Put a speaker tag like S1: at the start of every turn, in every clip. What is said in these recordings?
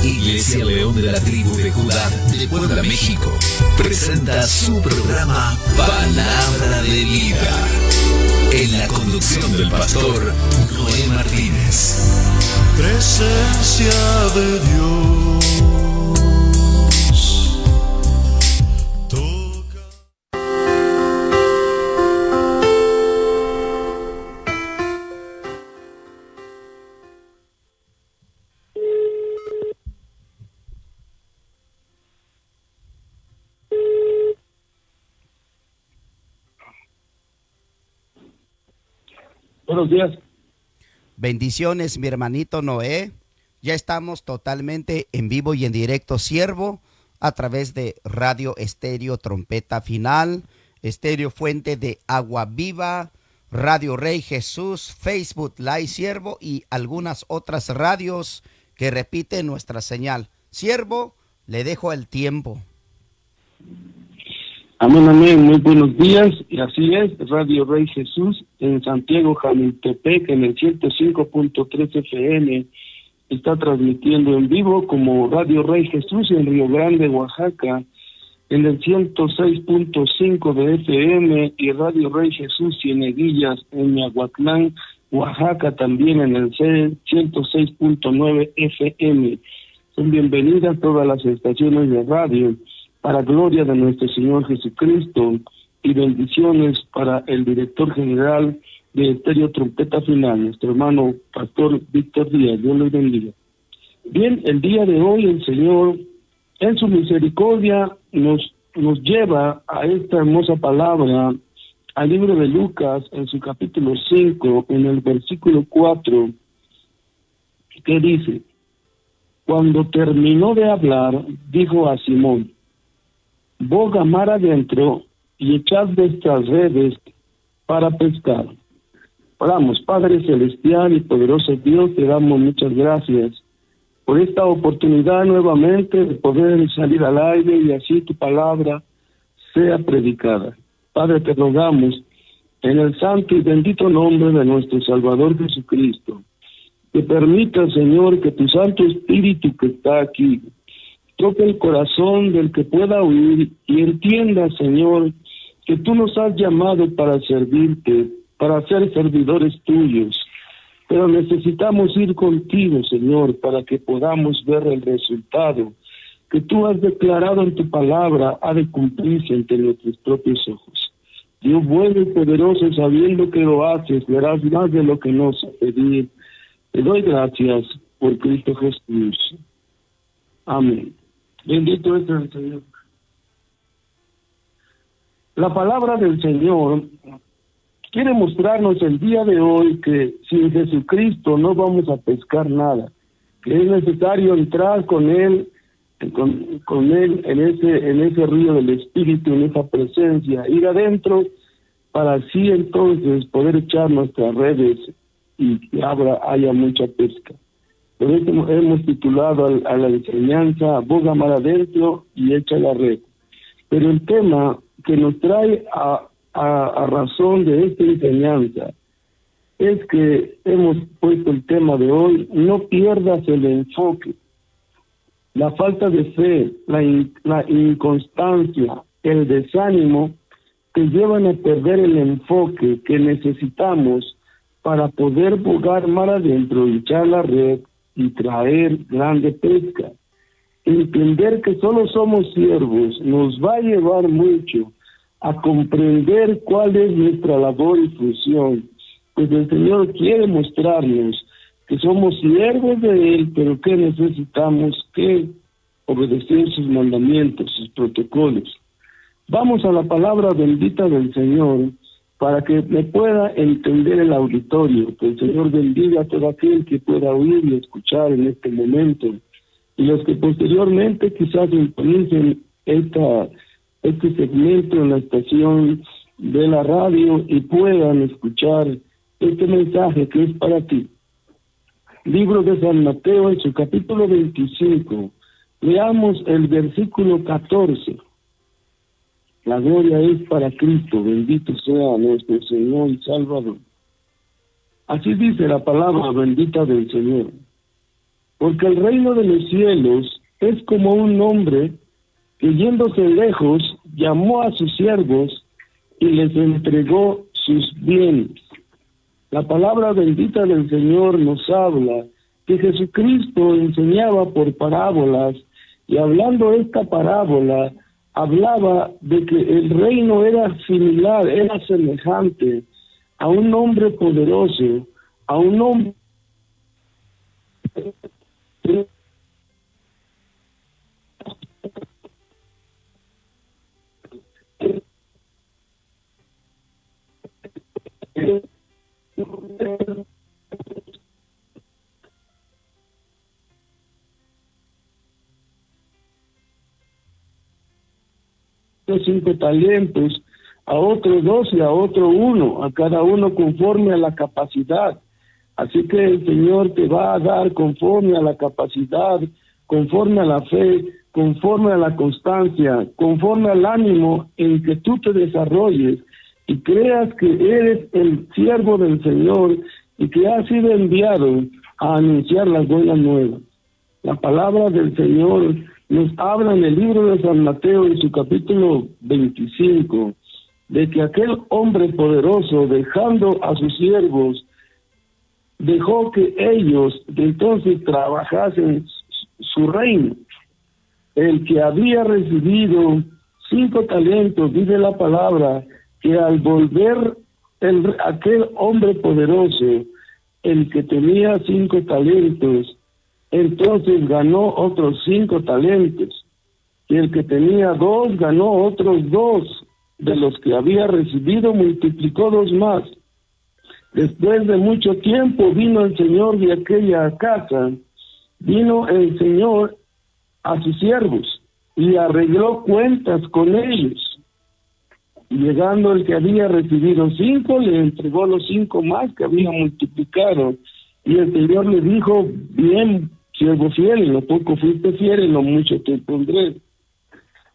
S1: Iglesia León de la Tribu de Judá de Puebla, México, presenta su programa Palabra de Vida, en la conducción del pastor Noé Martínez.
S2: Presencia de Dios.
S3: Buenos días.
S4: Bendiciones, mi hermanito Noé. Ya estamos totalmente en vivo y en directo, siervo, a través de Radio Estéreo Trompeta Final, Estéreo Fuente de Agua Viva, Radio Rey Jesús, Facebook Live, siervo, y algunas otras radios que repiten nuestra señal. Siervo, le dejo el tiempo.
S3: Amén, amén. Muy buenos días. Y así es, Radio Rey Jesús en Santiago, Jamiltepec, en el 105.3 FM. Está transmitiendo en vivo como Radio Rey Jesús en Río Grande, Oaxaca, en el 106.5 de FM, y Radio Rey Jesús Cieneguillas en Miahuatlán, Oaxaca, también en el 106.9 FM. Son bienvenidas todas las estaciones de radio, para gloria de nuestro Señor Jesucristo, y bendiciones para el director general de Estéreo Trompeta Final, nuestro hermano Pastor Víctor Díaz. Dios les bendiga. Bien, el día de hoy el Señor, en su misericordia, nos lleva a esta hermosa palabra, al libro de Lucas, en su capítulo 5, en el versículo 4, que dice: cuando terminó de hablar, dijo a Simón: boga mar adentro y echad vuestras redes para pescar. Oramos. Padre celestial y poderoso Dios, te damos muchas gracias por esta oportunidad nuevamente de poder salir al aire y así tu palabra sea predicada. Padre, te rogamos en el santo y bendito nombre de nuestro Salvador Jesucristo, que permita, Señor, que tu Santo Espíritu que está aquí toque el corazón del que pueda oír y entienda, Señor, que tú nos has llamado para servirte, para ser servidores tuyos, pero necesitamos ir contigo, Señor, para que podamos ver el resultado que tú has declarado en tu palabra ha de cumplirse ante nuestros propios ojos. Dios bueno y poderoso, sabiendo que lo haces, verás más de lo que nos pedir. Te doy gracias por Cristo Jesús. Amén. Bendito es el Señor. La palabra del Señor quiere mostrarnos el día de hoy que sin Jesucristo no vamos a pescar nada, que es necesario entrar con Él en ese río del Espíritu, en esa presencia, ir adentro para así entonces poder echar nuestras redes y que haya mucha pesca. Por eso hemos titulado a la enseñanza boga mar adentro y echa la red. Pero el tema que nos trae a razón de esta enseñanza es que hemos puesto el tema de hoy: no pierdas el enfoque. La falta de fe, la inconstancia, el desánimo te llevan a perder el enfoque que necesitamos para poder bogar mar adentro y echar la red y traer grande pesca. Entender que solo somos siervos nos va a llevar mucho a comprender cuál es nuestra labor y función, pues el Señor quiere mostrarnos que somos siervos de Él, pero que necesitamos que obedecer sus mandamientos, sus protocolos. Vamos a la palabra bendita del Señor para que me pueda entender el auditorio, que el Señor bendiga a todo aquel que pueda oír y escuchar en este momento, y los que posteriormente quizás sintonicen este segmento en la estación de la radio y puedan escuchar este mensaje que es para ti. Libro de San Mateo, en su capítulo 25, leamos el versículo 14. La gloria es para Cristo, bendito sea nuestro Señor y Salvador. Así dice la palabra bendita del Señor. porque el reino de los cielos es como un hombre que yéndose lejos llamó a sus siervos y les entregó sus bienes. La palabra bendita del Señor nos habla que Jesucristo enseñaba por parábolas, y hablando esta parábola, hablaba de que el reino era similar, era semejante a un hombre poderoso, a un hombre los 5 talentos, a otro 2 y a otro 1, a cada uno conforme a la capacidad. Así que el Señor te va a dar conforme a la capacidad, conforme a la fe, conforme a la constancia, conforme al ánimo en que tú te desarrolles y creas que eres el siervo del Señor y que has sido enviado a anunciar las buenas nuevas. La palabra del Señor nos habla en el libro de San Mateo, en su capítulo 25, de que aquel hombre poderoso, dejando a sus siervos, dejó que ellos entonces trabajasen su reino. El que había recibido 5 talentos, dice la palabra, que al volver aquel hombre poderoso, el que tenía 5 talentos, entonces ganó otros 5 talentos, y el que tenía 2 ganó otros 2, de los que había recibido multiplicó 2 más. Después de mucho tiempo vino el Señor de aquella casa, vino el Señor a sus siervos y arregló cuentas con ellos. Y llegando el que había recibido 5, le entregó los 5 más que había multiplicado. Y el Señor le dijo: bien, siervo fiel, en lo poco fuiste fiel, en lo mucho te pondré.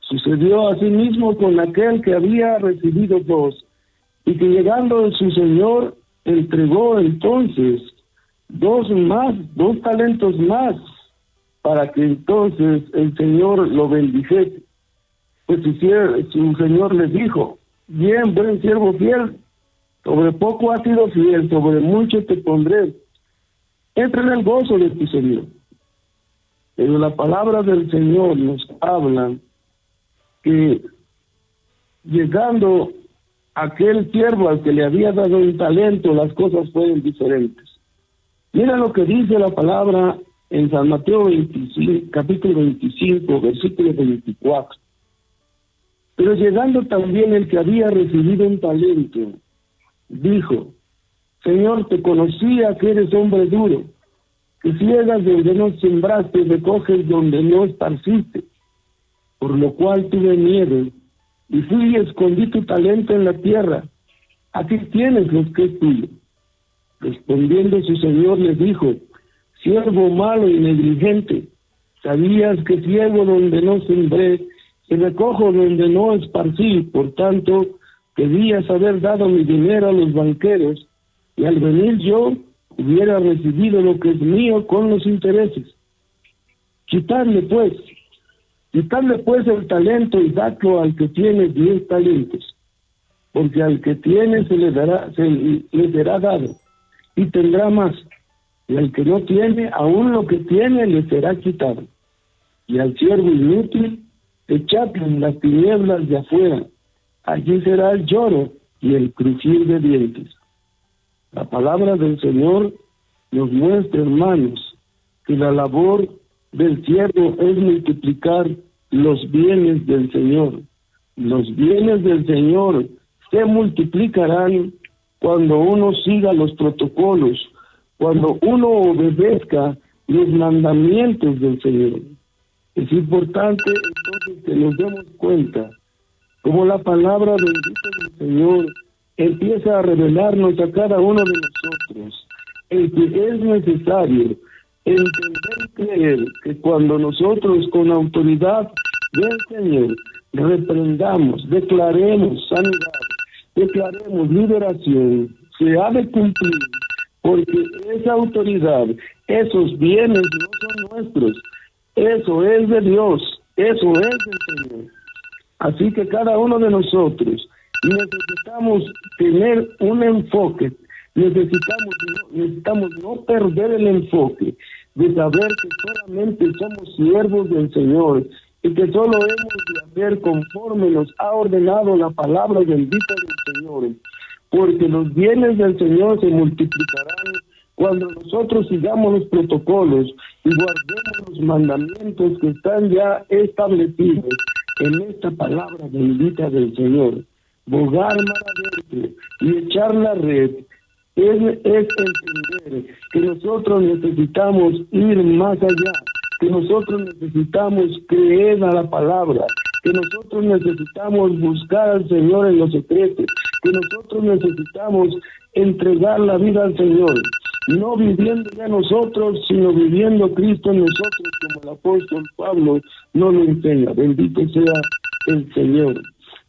S3: Sucedió asimismo con aquel que había recibido 2, y que llegando su Señor entregó entonces 2 talentos más, para que entonces el Señor lo bendijese. Pues su Señor le dijo: bien, buen siervo fiel, sobre poco has sido fiel, sobre mucho te pondré, entra en el gozo de tu Señor. Pero la palabra del Señor nos habla que llegando aquel siervo al que le había dado un talento, las cosas fueron diferentes. Mira lo que dice la palabra en San Mateo 25, capítulo 25, versículo 24. Pero llegando también el que había recibido un talento, dijo: Señor, te conocía que eres hombre duro, que ciegas donde no sembraste, recoges donde no esparciste. Por lo cual tuve miedo, y fui y escondí tu talento en la tierra. Aquí tienes lo que es tuyo. Respondiendo su Señor le dijo: siervo malo y negligente, sabías que ciego donde no sembré, y recojo donde no esparcí, por tanto, debías haber dado mi dinero a los banqueros, y al venir yo hubiera recibido lo que es mío con los intereses. Quitadle pues el talento y dadlo al que tiene 10 talentos, porque al que tiene se le será dado, y tendrá más, y al que no tiene, aún lo que tiene le será quitado. Y al siervo inútil, echadlo en las tinieblas de afuera, allí será el lloro y el crujir de dientes. La palabra del Señor nos muestra, hermanos, que la labor del siervo es multiplicar los bienes del Señor. Los bienes del Señor se multiplicarán cuando uno siga los protocolos, cuando uno obedezca los mandamientos del Señor. Es importante entonces que nos demos cuenta cómo la palabra bendita del Señor empieza a revelarnos a cada uno de nosotros el que es necesario entender y creer que cuando nosotros con autoridad del Señor reprendamos, declaremos sanidad, declaremos liberación, se ha de cumplir, porque esa autoridad, Esos bienes no son nuestros, eso es de Dios, eso es del Señor. Así que cada uno de nosotros necesitamos tener un enfoque, necesitamos no perder el enfoque de saber que solamente somos siervos del Señor y que solo hemos de hacer conforme nos ha ordenado la palabra bendita del Señor, porque los bienes del Señor se multiplicarán cuando nosotros sigamos los protocolos y guardemos los mandamientos que están ya establecidos en esta palabra bendita del Señor. Bogar mar adentro y echar la red es entender que nosotros necesitamos ir más allá, que nosotros necesitamos creer a la palabra, que nosotros necesitamos buscar al Señor en los secretos, que nosotros necesitamos entregar la vida al Señor, no viviendo ya nosotros, sino viviendo Cristo en nosotros, como el apóstol Pablo nos lo enseña. Bendito sea el Señor.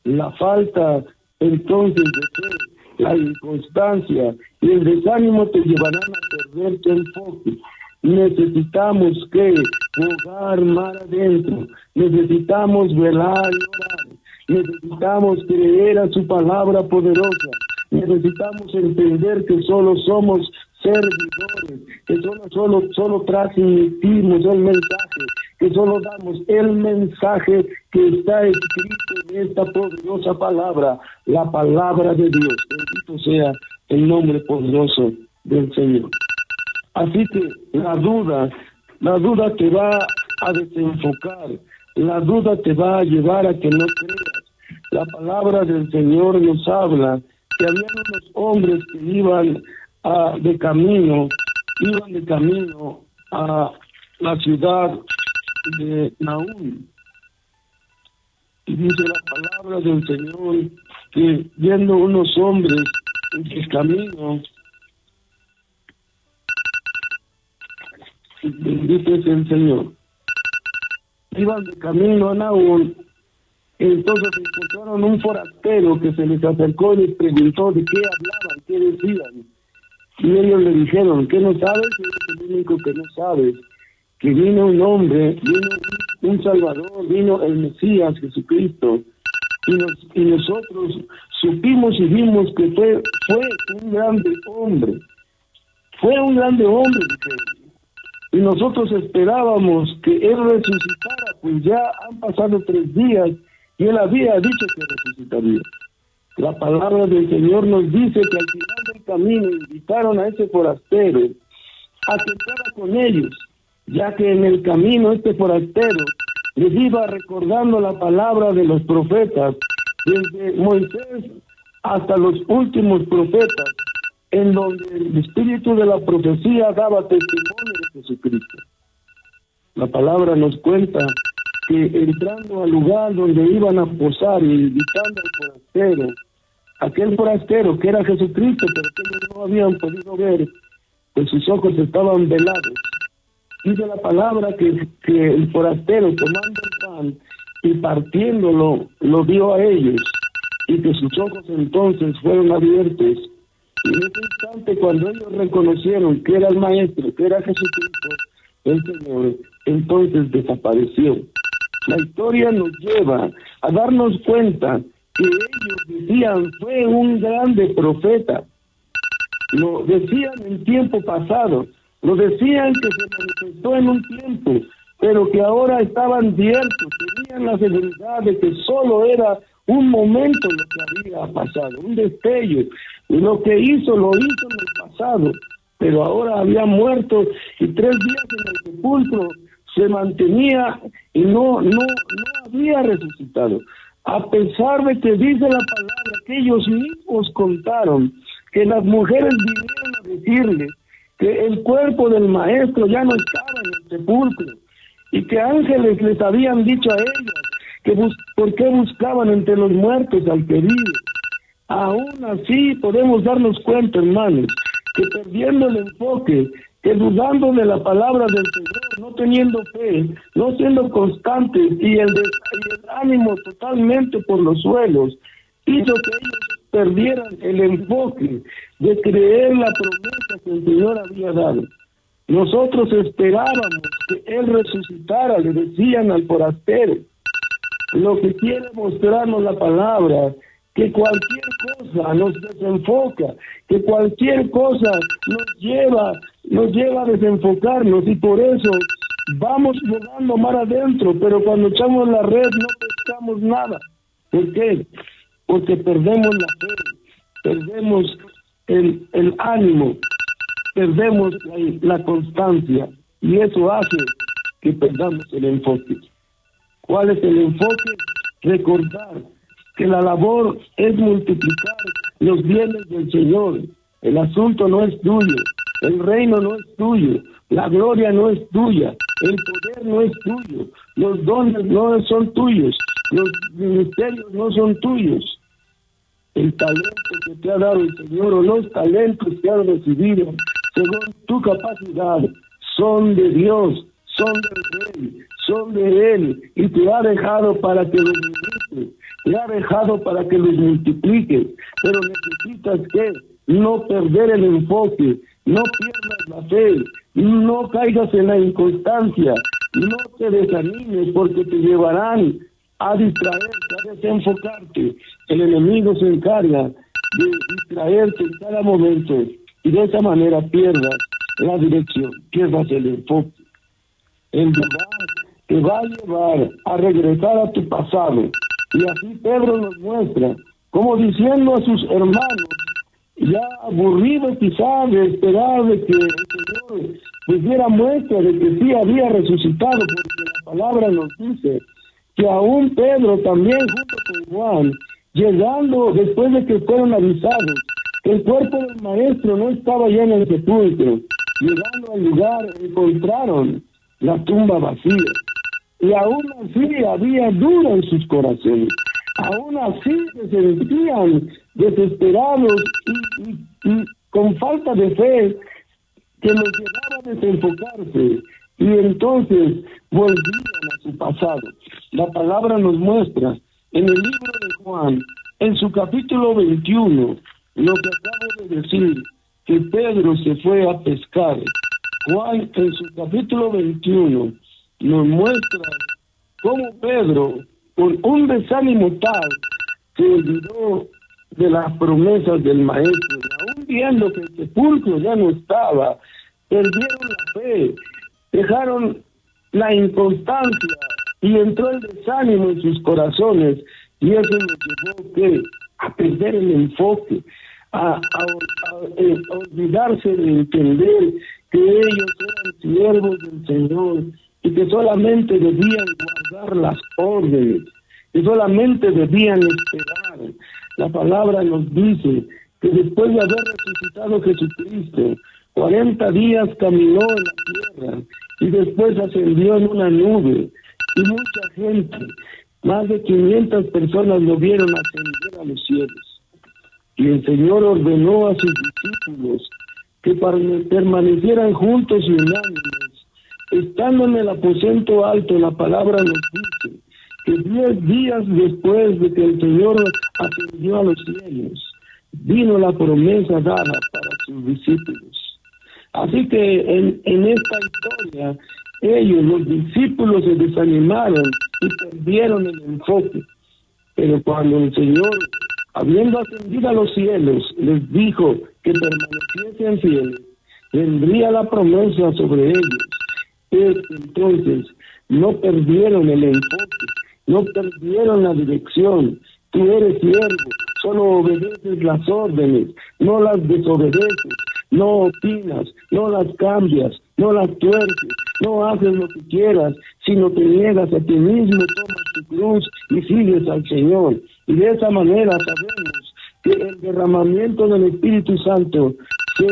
S3: La falta entonces de fe, la inconstancia y el desánimo te llevarán a perder tu enfoque. Necesitamos que bogar mar adentro, necesitamos velar y orar, necesitamos creer a su palabra poderosa, necesitamos entender que solo somos servidores, que solo transmitimos el mensaje, que solo damos el mensaje que está escrito en esta poderosa palabra, la palabra de Dios. Bendito sea el nombre poderoso del Señor. Así que la duda te va a desenfocar, la duda te va a llevar a que no creas. La palabra del Señor nos habla que había unos hombres que iban de camino a la ciudad de Naúm. Y dice la palabra del Señor que yendo unos hombres de camino, bendito es el Señor, iban de camino a Naúm. Entonces encontraron un forastero que se les acercó y les preguntó de qué hablaban, qué decían. Y ellos le dijeron, ¿qué no sabes? Y él es el único que no sabe, que vino un hombre, vino un Salvador, vino el Mesías, Jesucristo, y nosotros supimos y vimos que fue un grande hombre, dijeron. Y nosotros esperábamos que él resucitara, pues ya han pasado 3 días y él había dicho que resucitaría. La palabra del Señor nos dice que al final del camino invitaron a ese forastero a que entrara con ellos, ya que en el camino este forastero les iba recordando la palabra de los profetas, desde Moisés hasta los últimos profetas, en donde el espíritu de la profecía daba testimonio de Jesucristo. La palabra nos cuenta que entrando al lugar donde iban a posar y invitando al forastero, aquel forastero que era Jesucristo, pero que ellos no habían podido ver, pues sus ojos estaban velados. Dice la palabra que el forastero, tomando el pan y partiéndolo, lo dio a ellos, y que sus ojos entonces fueron abiertos. Y en ese instante, cuando ellos reconocieron que era el Maestro, que era Jesucristo, el Señor, entonces desapareció. La historia nos lleva a darnos cuenta que ellos decían, fue un grande profeta. Lo decían en tiempo pasado, lo decían que se manifestó en un tiempo, pero que ahora estaban ciertos, tenían la seguridad de que solo era un momento lo que había pasado, un destello. Y lo que hizo, lo hizo en el pasado, pero ahora había muerto y 3 días en el sepulcro se mantenía y no había resucitado. A pesar de que dice la palabra que ellos mismos contaron, que las mujeres vinieron a decirle que el cuerpo del Maestro ya no estaba en el sepulcro y que ángeles les habían dicho a ellas que por qué buscaban entre los muertos al querido. Aún así podemos darnos cuenta, hermanos, que perdiendo el enfoque, que dudando de la palabra del Señor, no teniendo fe, no siendo constantes y el ánimo totalmente por los suelos, hizo que ellos perdieran el enfoque de creer la promesa que el Señor había dado. Nosotros esperábamos que Él resucitara, le decían al forastero. Lo que quiere mostrarnos la palabra, que cualquier cosa nos desenfoca, que cualquier cosa nos lleva a desenfocarnos, y por eso vamos jugando mar adentro, pero cuando echamos la red no pescamos nada. ¿Por qué? Porque perdemos la fe, perdemos el ánimo, perdemos la constancia, y eso hace que perdamos el enfoque. ¿Cuál es el enfoque? Recordar que la labor es multiplicar los bienes del Señor. El asunto no es tuyo, el reino no es tuyo, la gloria no es tuya, el poder no es tuyo, los dones no son tuyos, los ministerios no son tuyos. El talento que te ha dado el Señor, o los talentos que has recibido según tu capacidad, son de Dios, son del Rey, son de Él, y te ha dejado para que los ministres, te ha dejado para que los multipliques, pero necesitas que no perder el enfoque, no pierdas la fe, no caigas en la inconstancia, no te desanimes, porque te llevarán a distraerte, a desenfocarte. El enemigo se encarga de distraerte en cada momento, y de esa manera pierdas la dirección, pierdas el enfoque. El lugar te va a llevar a regresar a tu pasado. Y así Pedro nos muestra, como diciendo a sus hermanos, ya aburrido quizá de esperar de que el Señor les diera muestra de que sí había resucitado, porque la palabra nos dice que aún Pedro también junto con Juan, llegando después de que fueron avisados, que el cuerpo del maestro no estaba ya en el sepulcro, llegando al lugar encontraron la tumba vacía, y aún así había duda en sus corazones, aún así se sentían desesperados y con falta de fe, que los llevaba a desenfocarse, y entonces volvían a su pasado. La palabra nos muestra en el libro de Juan, en su capítulo 21, lo que acabo de decir, que Pedro se fue a pescar. Juan, en su capítulo 21, nos muestra cómo Pedro, por un desánimo tal, se olvidó de las promesas del maestro, y aún viendo que el sepulcro ya no estaba, perdieron la fe, dejaron la inconstancia, y entró el desánimo en sus corazones, y eso los llevó ¿qué? A perder el enfoque, a olvidarse de entender que ellos eran siervos del Señor, y que solamente debían guardar las órdenes, que solamente debían esperar. La palabra nos dice que después de haber resucitado Jesucristo, 40 días caminó en la tierra, y después ascendió en una nube, y mucha gente, más de 500 personas lo vieron ascender a los cielos. Y el Señor ordenó a sus discípulos que permanecieran juntos y unánimes. Estando en el aposento alto, la palabra nos dice que 10 días después de que el Señor ascendió a los cielos, vino la promesa dada para sus discípulos. Así que en esta historia, ellos, los discípulos, se desanimaron y perdieron el enfoque. Pero cuando el Señor, habiendo ascendido a los cielos, les dijo que permaneciesen fieles, vendría la promesa sobre ellos. Entonces, no perdieron el enfoque, no perdieron la dirección. Tú eres siervo, solo obedeces las órdenes, no las desobedeces, no opinas, no las cambias, no las tuerces, no haces lo que quieras, sino te niegas a ti mismo, tomas tu cruz y sigues al Señor. Y de esa manera sabemos que el derramamiento del Espíritu Santo se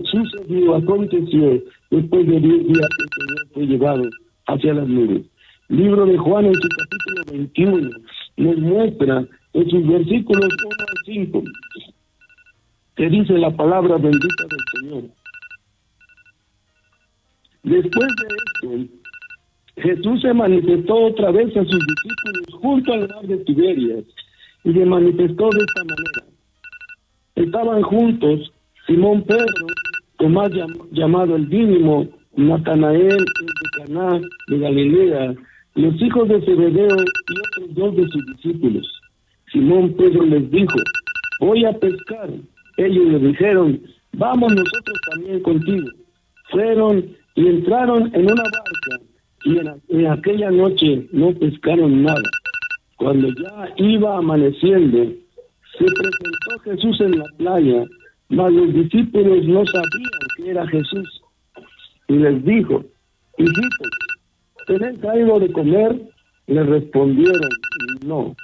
S3: sucedió, aconteció después de 10 días que el Señor fue llevado hacia las nubes. Libro de Juan, en su capítulo 21, nos muestra en sus versículos 1 al 5, que dice la palabra bendita del Señor. Después de esto, Jesús se manifestó otra vez a sus discípulos junto al mar de Tiberias, y se manifestó de esta manera. Estaban juntos Simón Pedro, Tomás llamado el Dídimo, Natanael de Caná de Galilea, los hijos de Zebedeo y otros 2 de sus discípulos. Simón Pedro les dijo: voy a pescar. Ellos le dijeron: vamos nosotros también contigo. Fueron y entraron en una barca, y en aquella noche no pescaron nada. Cuando ya iba amaneciendo, se presentó Jesús en la playa, mas los discípulos no sabían que era Jesús. Y les dijo: hijitos, ¿tenéis algo de comer? Le respondieron: no.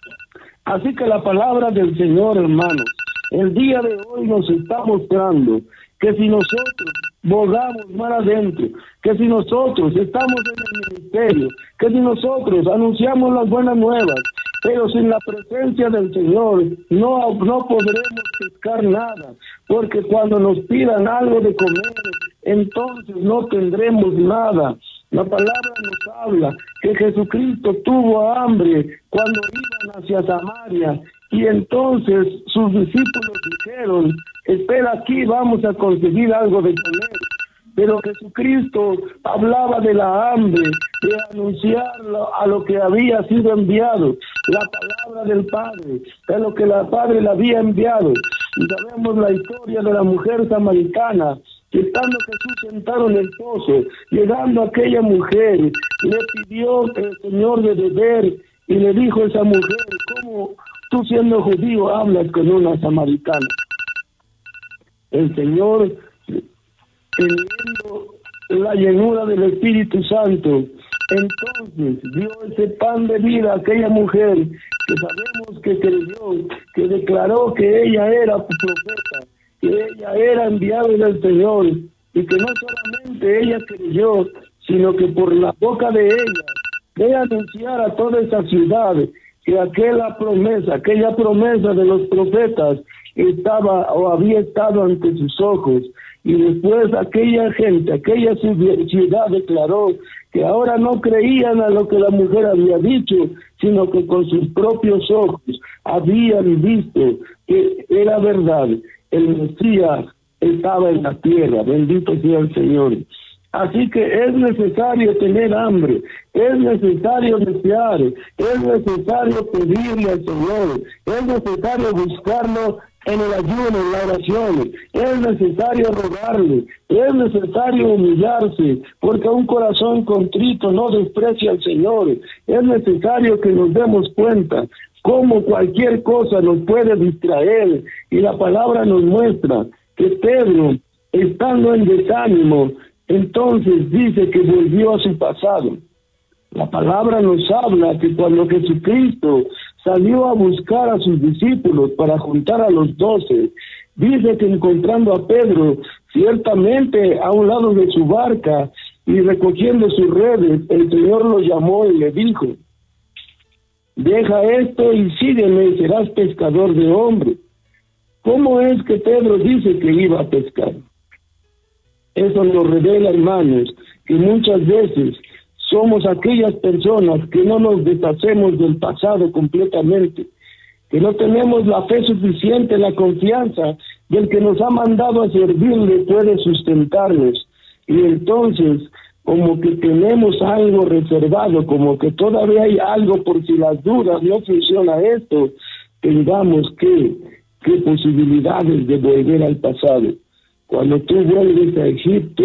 S3: Así que la palabra del Señor, hermanos, el día de hoy nos está mostrando que si nosotros bogamos mar adentro, que si nosotros estamos en el ministerio, que si nosotros anunciamos las buenas nuevas, pero sin la presencia del Señor no podremos pescar nada, porque cuando nos pidan algo de comer, entonces no tendremos nada. La palabra nos habla que Jesucristo tuvo hambre cuando iban hacia Samaria, y entonces sus discípulos dijeron: espera aquí, vamos a conseguir algo de comer. Pero Jesucristo hablaba de la hambre, de anunciar a lo que había sido enviado, la palabra del Padre, de lo que el Padre le había enviado. Y sabemos la historia de la mujer samaritana, que estando Jesús sentado en el pozo, llegando aquella mujer, le pidió el Señor de beber, y le dijo a esa mujer: ¿cómo tú, siendo judío, hablas con una samaritana? El Señor, teniendo la llenura del Espíritu Santo, entonces dio ese pan de vida a aquella mujer, que sabemos que creyó, que declaró que ella era profeta, que ella era enviada del Señor, y que no solamente ella creyó, sino que por la boca de ella, de anunciar a toda esa ciudad que aquella promesa de los profetas estaba o había estado ante sus ojos. Y después aquella gente, aquella ciudad declaró que ahora no creían a lo que la mujer había dicho, sino que con sus propios ojos habían visto que era verdad. El Mesías estaba en la tierra, bendito sea el Señor. Así que es necesario tener hambre, es necesario desear, es necesario pedirle al Señor, es necesario buscarlo en el ayuno, en la oración, es necesario rogarle, es necesario humillarse, porque un corazón contrito no desprecia al Señor. Es necesario que nos demos cuenta cómo cualquier cosa nos puede distraer, y la palabra nos muestra que Pedro, estando en desánimo, entonces dice que volvió a su pasado. La palabra nos habla que cuando Jesucristo salió a buscar a sus discípulos para juntar a los 12, dice que encontrando a Pedro ciertamente a un lado de su barca y recogiendo sus redes, el Señor lo llamó y le dijo: deja esto y sígueme y serás pescador de hombres. ¿Cómo es que Pedro dice que iba a pescar? Eso nos revela, hermanos, que muchas veces somos aquellas personas que no nos deshacemos del pasado completamente, que no tenemos la fe suficiente, la confianza del que nos ha mandado a servirle puede sustentarnos, y entonces como que tenemos algo reservado, como que todavía hay algo por si las dudas no funciona esto, tengamos qué posibilidades de volver al pasado. Cuando tú vuelves a Egipto,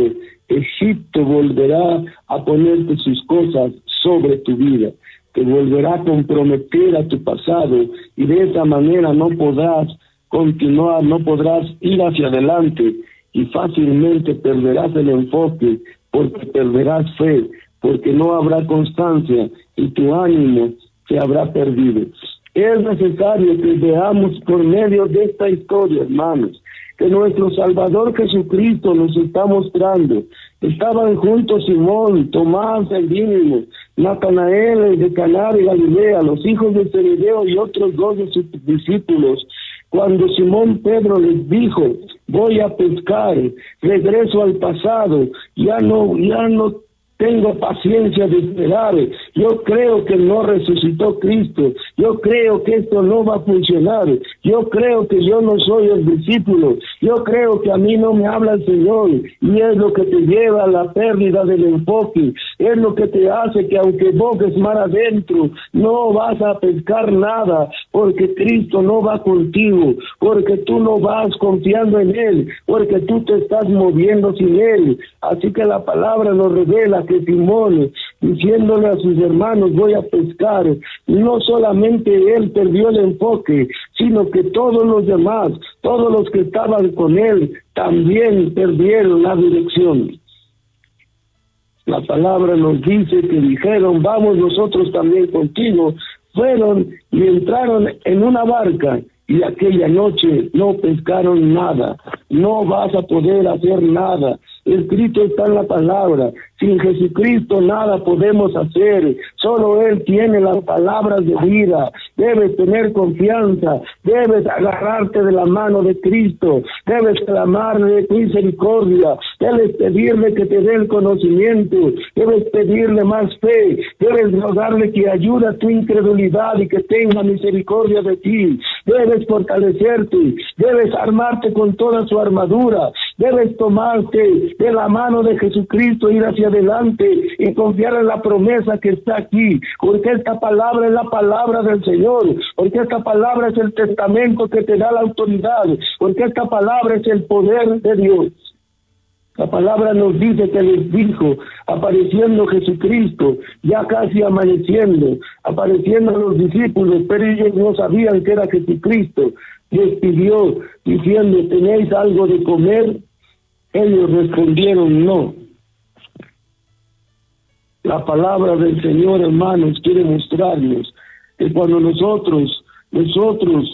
S3: Egipto volverá a ponerte sus cosas sobre tu vida, te volverá a comprometer a tu pasado, y de esa manera no podrás continuar, no podrás ir hacia adelante, y fácilmente perderás el enfoque, porque perderás fe, porque no habrá constancia y tu ánimo se habrá perdido. Es necesario que veamos por medio de esta historia, hermanos, que nuestro Salvador Jesucristo nos está mostrando. Estaban juntos Simón, Tomás el Dídimo, Natanael de Caná de Galilea, los hijos de Zebedeo y otros 2 de sus discípulos. Cuando Simón Pedro les dijo: voy a pescar, regreso al pasado, ya no tengo paciencia de esperar, yo creo que no resucitó Cristo, yo creo que esto no va a funcionar, yo creo que yo no soy el discípulo, yo creo que a mí no me habla el Señor, y es lo que te lleva a la pérdida del enfoque, es lo que te hace que aunque bogues mar adentro, no vas a pescar nada, porque Cristo no va contigo, porque tú no vas confiando en Él, porque tú te estás moviendo sin Él. Así que la palabra nos revela que Simón, diciéndole a sus hermanos, voy a pescar, no solamente él perdió el enfoque, sino que todos los demás, todos los que estaban con él, también perdieron la dirección. La palabra nos dice que dijeron, vamos nosotros también contigo. Fueron y entraron en una barca, y aquella noche no pescaron nada. No vas a poder hacer nada. Escrito está en la palabra. Sin Jesucristo nada podemos hacer. Solo Él tiene las palabras de vida. Debes tener confianza. Debes agarrarte de la mano de Cristo. Debes clamarle misericordia. Debes pedirle que te dé el conocimiento. Debes pedirle más fe. Debes rogarle que ayude a tu incredulidad y que tenga misericordia de ti. Debes fortalecerte. Debes armarte con toda su armadura. Debes tomarte de la mano de Jesucristo, ir hacia adelante y confiar en la promesa que está aquí, porque esta palabra es la palabra del Señor, porque esta palabra es el testamento que te da la autoridad, porque esta palabra es el poder de Dios. La palabra nos dice que les dijo, apareciendo Jesucristo, ya casi amaneciendo, apareciendo a los discípulos, pero ellos no sabían que era Jesucristo. Les pidió, diciendo, ¿tenéis algo de comer? Ellos respondieron, no. La palabra del Señor, hermanos, quiere mostrarnos que cuando nosotros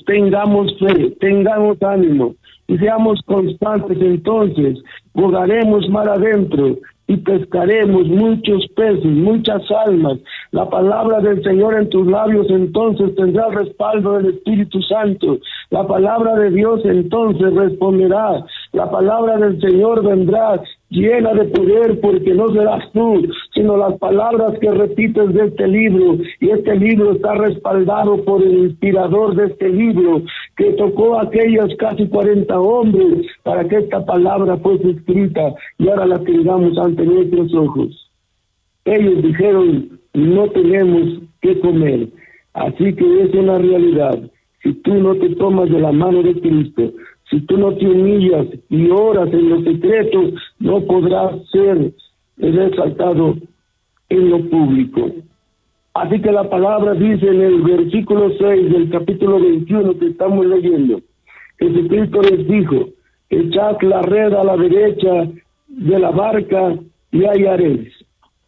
S3: tengamos fe, tengamos ánimo y seamos constantes, entonces bogaremos mar adentro y pescaremos muchos peces, muchas almas. La palabra del Señor en tus labios entonces tendrá el respaldo del Espíritu Santo. La palabra de Dios entonces responderá. La palabra del Señor vendrá llena de poder, porque no serás tú, sino las palabras que repites de este libro, y este libro está respaldado por el inspirador de este libro, que tocó a aquellos casi 40 hombres para que esta palabra fuese escrita, y ahora la tengamos ante nuestros ojos. Ellos dijeron, no tenemos que comer, así que es una realidad. Si tú no te tomas de la mano de Cristo, si tú no te humillas y oras en lo secreto, no podrás ser resaltado en lo público. Así que la palabra dice en el versículo 6 del capítulo 21 que estamos leyendo, Jesucristo les dijo, echad la red a la derecha de la barca y hallaréis.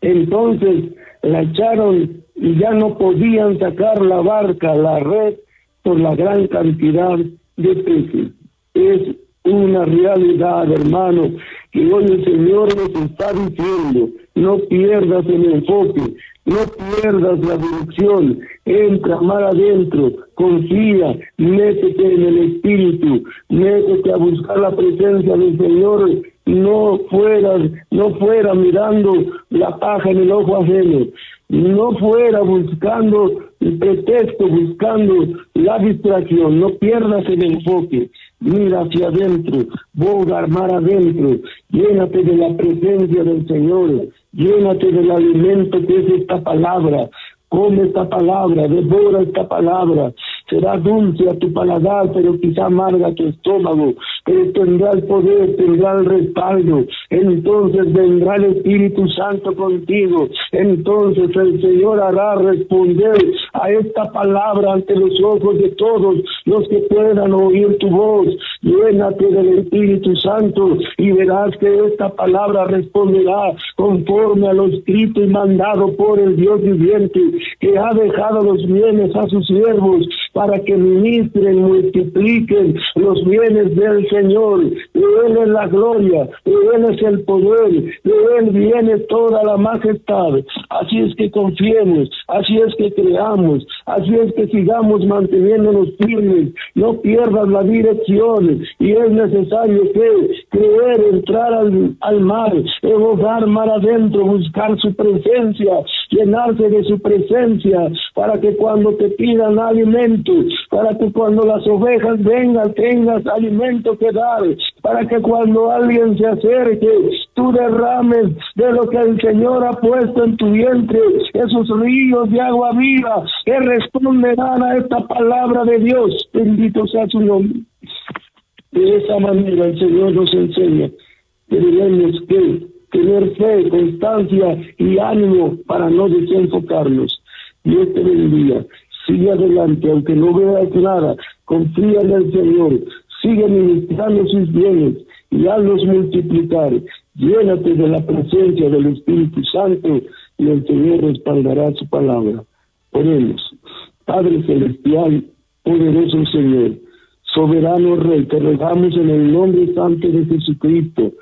S3: Entonces la echaron y ya no podían sacar la barca, la red, por la gran cantidad de peces. Es una realidad, hermano, que hoy el Señor nos está diciendo, no pierdas el enfoque, no pierdas la dirección, entra mar adentro, confía, métete en el Espíritu, métete a buscar la presencia del Señor, no fuera mirando la paja en el ojo ajeno, no fuera buscando el pretexto, buscando la distracción, no pierdas el enfoque, mira hacia adentro, boga mar adentro, llénate de la presencia del Señor, llénate del alimento que es esta palabra, come esta palabra, devora esta palabra, será dulce a tu paladar, pero quizá amarga a tu estómago, pero tendrá el poder, tendrá el respaldo, entonces vendrá el Espíritu Santo contigo, entonces el Señor hará responder a esta palabra ante los ojos de todos los que puedan oír tu voz. Llénate del Espíritu Santo y verás que esta palabra responderá conforme a lo escrito y mandado por el Dios viviente, que ha dejado los bienes a sus siervos para que ministren, multipliquen los bienes del Señor. De Él es la gloria, de Él es el poder, de Él viene toda la majestad. Así es que confiemos, así es que creamos, Así es que sigamos manteniéndonos firmes, no pierdas la dirección, y es necesario que creer, entrar al mar, evocar mar adentro, buscar su presencia, llenarse de su presencia, para que cuando te pidan alimento, para que cuando las ovejas vengan tengas alimento que dar, para que cuando alguien se acerque, tú derrames de lo que el Señor ha puesto en tu vientre, esos ríos de agua viva que responderán a esta palabra de Dios. Bendito sea su nombre. De esa manera el Señor nos enseña que debemos que tener fe, constancia y ánimo para no desenfocarnos. Dios te bendiga. Sigue adelante, aunque no veas nada, confía en el Señor, sigue ministrando sus bienes y hazlos multiplicar. Llénate de la presencia del Espíritu Santo y el Señor respaldará su palabra. Oremos. Padre celestial, poderoso Señor, soberano Rey, te rogamos en el nombre santo de Jesucristo,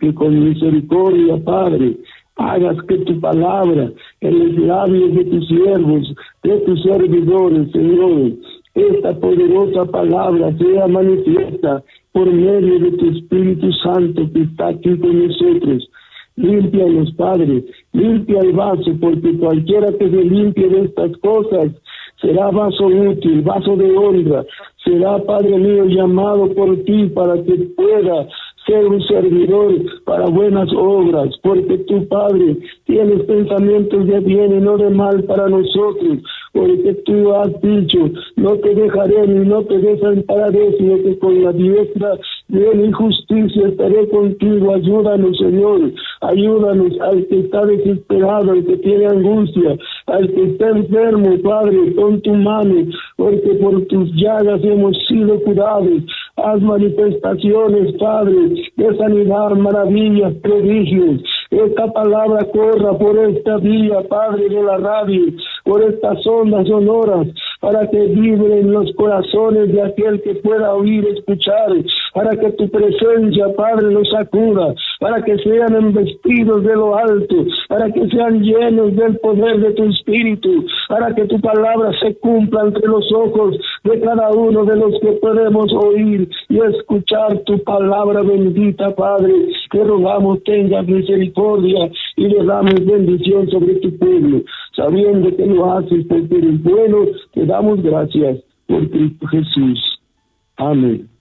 S3: que con misericordia, Padre, hagas que tu palabra en los labios de tus siervos, de tus servidores, Señor, esta poderosa palabra sea manifiesta por medio de tu Espíritu Santo que está aquí con nosotros. Límpianos, Padre, limpia el vaso, porque cualquiera que se limpie de estas cosas será vaso útil, vaso de honra, será, Padre mío, llamado por ti para que pueda ser un servidor para buenas obras, porque tu Padre tienes pensamientos de bien y no de mal para nosotros, porque tú has dicho, no te dejaré ni no te desampararé, sino que con la diestra de mi justicia estaré contigo. Ayúdanos, Señor, ayúdanos al que está desesperado, al que tiene angustia, al que está enfermo, Padre, con tu mano, porque por tus llagas hemos sido curados. Haz manifestaciones, Padre, de sanidad, maravillas, prodigios. Esta palabra corra por esta vía, Padre, de la radio, por estas ondas sonoras, para que vibren los corazones de aquel que pueda oír, escuchar, para que tu presencia, Padre, los sacuda, para que sean embestidos de lo alto, para que sean llenos del poder de tu Espíritu, para que tu palabra se cumpla entre los ojos de cada uno de los que podemos oír y escuchar tu palabra bendita, Padre. Te rogamos tengas misericordia y le damos bendición sobre tu pueblo, sabiendo que lo haces porque eres bueno. Te damos gracias por Cristo Jesús. Amén.